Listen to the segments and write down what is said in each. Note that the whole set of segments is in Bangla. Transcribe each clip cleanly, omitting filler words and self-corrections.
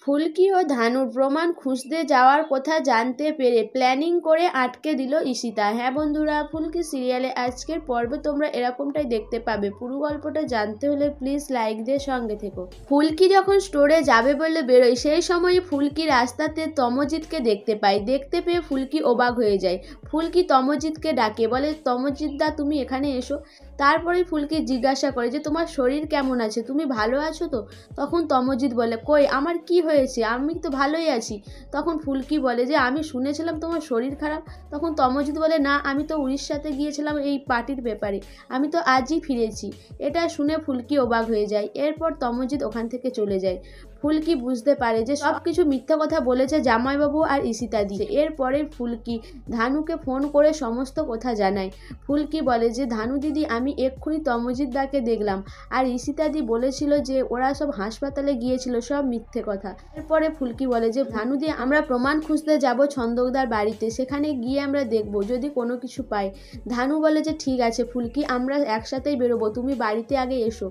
ফুলকি ও ধানুর প্রমাণ খুঁজতে যাওয়ার কথা জানতে পেরে প্ল্যানিং করে আটকে দিল ঈশিতা। হ্যাঁ বন্ধুরা, ফুলকি সিরিয়ালে আজকের পর্বে তোমরা এরকমটাই দেখতে পাবে। পুরো গল্পটা জানতে হলে প্লিজ লাইক দিয়ে সঙ্গে থেকো। ফুলকি যখন স্টোরে যাবে বলে বেরোয়, সেই সময় ফুলকি রাস্তাতে তমজিৎকে দেখতে পায়। দেখতে পেয়ে ফুলকি অবাক হয়ে যায়। ফুলকি তমজিৎকে ডাকে, বলে তমজিৎ দা তুমি এখানে এসো। তারপরে ফুলকি জিজ্ঞাসা করে যে তোমার শরীর কেমন আছে, তুমি ভালো আছো তো? তখন তমজিৎ বলে, কই আমার কি হয়েছে, আমি তো ভালোই আছি। তখন ফুলকি বলে যে আমি শুনেছিলাম তোমার শরীর খারাপ। তখন তমজিৎ বলে, না আমি তো উড়িষ্যাতে গিয়েছিলাম এই পার্টির ব্যাপারে, আমি তো আজই ফিরেছি। এটা শুনে ফুলকি অবাক হয়ে যায়। এরপর তমজিৎ ওখান থেকে চলে যায়। ফুলকি বুঝতে পারে যে সব কিছু মিথ্যা কথা বলেছে জামাইবাবু আর ঈশিতা দি। এরপরে ফুলকি ধানুকে ফোন করে সমস্ত কথা জানায়। ফুলকি বলে যে ধানু দিদি, আমি এক্ষুনি তমজিৎ দাকে দেখলাম, আর ঈশিতা দি বলেছিল যে ওরা সব হাসপাতালে গিয়েছিল, সব মিথ্যে কথা। এরপরে ফুলকি বলে যে ধানু দি, আমরা প্রমাণ খুঁজতে যাব ছন্দকদার বাড়িতে, সেখানে গিয়ে আমরা দেখব যদি কোনো কিছু পাই। ধানু বলে যে ঠিক আছে ফুলকি, আমরা একসাথেই বেরোবো, তুমি বাড়িতে আগে এসো।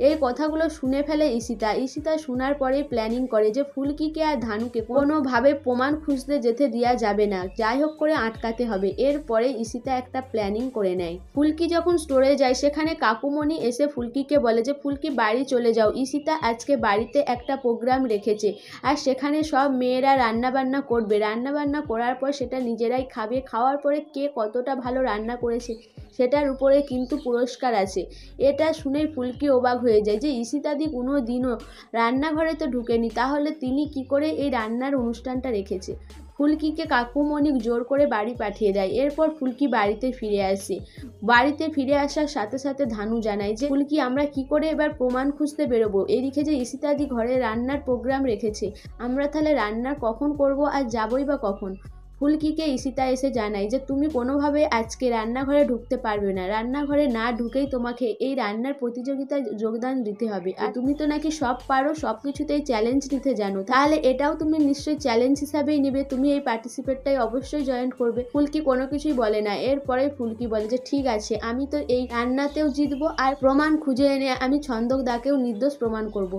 এই কথাগুলো শুনে ফেলে ঈশিতা। ঈশিতা শোনার পরে প্ল্যানিং করে যে ফুলকিকে আর ধানুকে কোনোভাবে প্রমাণ খুঁজতে যেতে দেওয়া যাবে না, যাই হোক করে আটকাতে হবে। এরপরে ঈশিতা একটা প্ল্যানিং করে নেয়। ফুলকি যখন স্টোরে যায়, সেখানে কাকুমণি এসে ফুলকিকে বলে যে ফুলকি বাড়ি চলে যাও, ঈশিতা আজকে বাড়িতে একটা প্রোগ্রাম রেখেছে, আর সেখানে সব মেয়েরা রান্নাবান্না করবে, রান্নাবান্না করার পর সেটা নিজেরাই খাবে, খাওয়ার পরে কে কতটা ভালো রান্না করেছে সেটার উপরে কিন্তু পুরস্কার আছে। এটা শুনেই ফুলকি অবাক হয়ে যায় যে ঈশিতাদি কোনো দিনও রান্নাঘরে তো ঢুকেনি, তাহলে তিনি কি করে এই রান্নার অনুষ্ঠানটা রেখেছে। ফুলকিকে কাকুমণি জোর করে বাড়ি পাঠিয়ে দেয়। এরপর ফুলকি বাড়িতে ফিরে আসে। বাড়িতে ফিরে আসার সাথে সাথে ধানু জানায় যে ফুলকি আমরা কি করে এবার প্রমাণ খুঁজতে বেরোবো, এদিকে যে ঈশিতাদি ঘরে রান্নার প্রোগ্রাম রেখেছে, আমরা তাহলে রান্না কখন করব আর যাবই বা কখন। ফুলকিকে ঈশিতা এসে জানায় যে তুমি কোনোভাবে আজকে রান্নাঘরে ঢুকতে পারবে না, রান্নাঘরে না ঢুকেই তোমাকে এই রান্নার প্রতিযোগিতায় যোগদান দিতে হবে, আর তুমি তো নাকি সব পারো, সব কিছুতেই চ্যালেঞ্জ নিতে জানো, তাহলে এটাও তুমি নিশ্চয়ই চ্যালেঞ্জ হিসাবেই নেবে, তুমি এই পার্টিসিপেটটাই অবশ্যই জয়েন করবে। ফুলকি কোনো কিছুই বলে না। এরপরে ফুলকি বলে যে ঠিক আছে, আমি তো এই রান্নাতেও জিতবো, আর প্রমাণ খুঁজে এনে আমি ছন্দকদাকেও নির্দোষ প্রমাণ করব।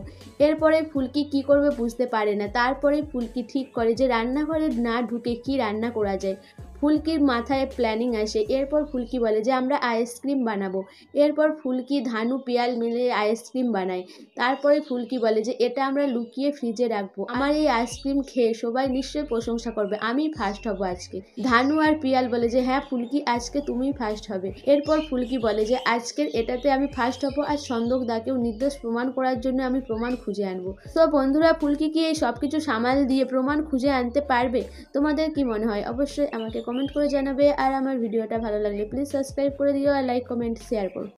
এরপরে ফুলকি কি করবে বুঝতে পারে না। তারপরে ফুলকি ঠিক করে যে রান্নাঘরে না ঢুকে কি রান্না করা যায়। ফুলকির মাথায় প্ল্যানিং আসে। এরপর ফুলকি বলে যে আমরা আইসক্রিম বানাবো। এরপর ফুলকি ধানু পিয়াল মিলে আইসক্রিম বানায়। তারপরে ফুলকি বলে যে এটা আমরা লুকিয়ে ফ্রিজে রাখবো, আমার এই আইসক্রিম খেয়ে সবাই নিশ্চয়ই প্রশংসা করবে, আমি ফার্স্ট হব আজকে। ধানু আর পিয়াল বলে যে হ্যাঁ ফুলকি, আজকে তুমিই ফার্স্ট হবে। এরপর ফুলকি বলে যে আজকের এটাতে আমি ফার্স্ট হব, আর ছন্দকদাকেও নির্দোষ প্রমাণ করার জন্য আমি প্রমাণ খুঁজে আনবো। তো বন্ধুরা, ফুলকি কি এই সব কিছু সামাল দিয়ে প্রমাণ খুঁজে আনতে পারবে? তোমাদের কি মনে হয় অবশ্যই আমাকে কমেন্ট করে জানাবে। আর আমার ভিডিওটা ভালো লাগলে প্লিজ সাবস্ক্রাইব করে দিও, আর লাইক কমেন্ট শেয়ার করো।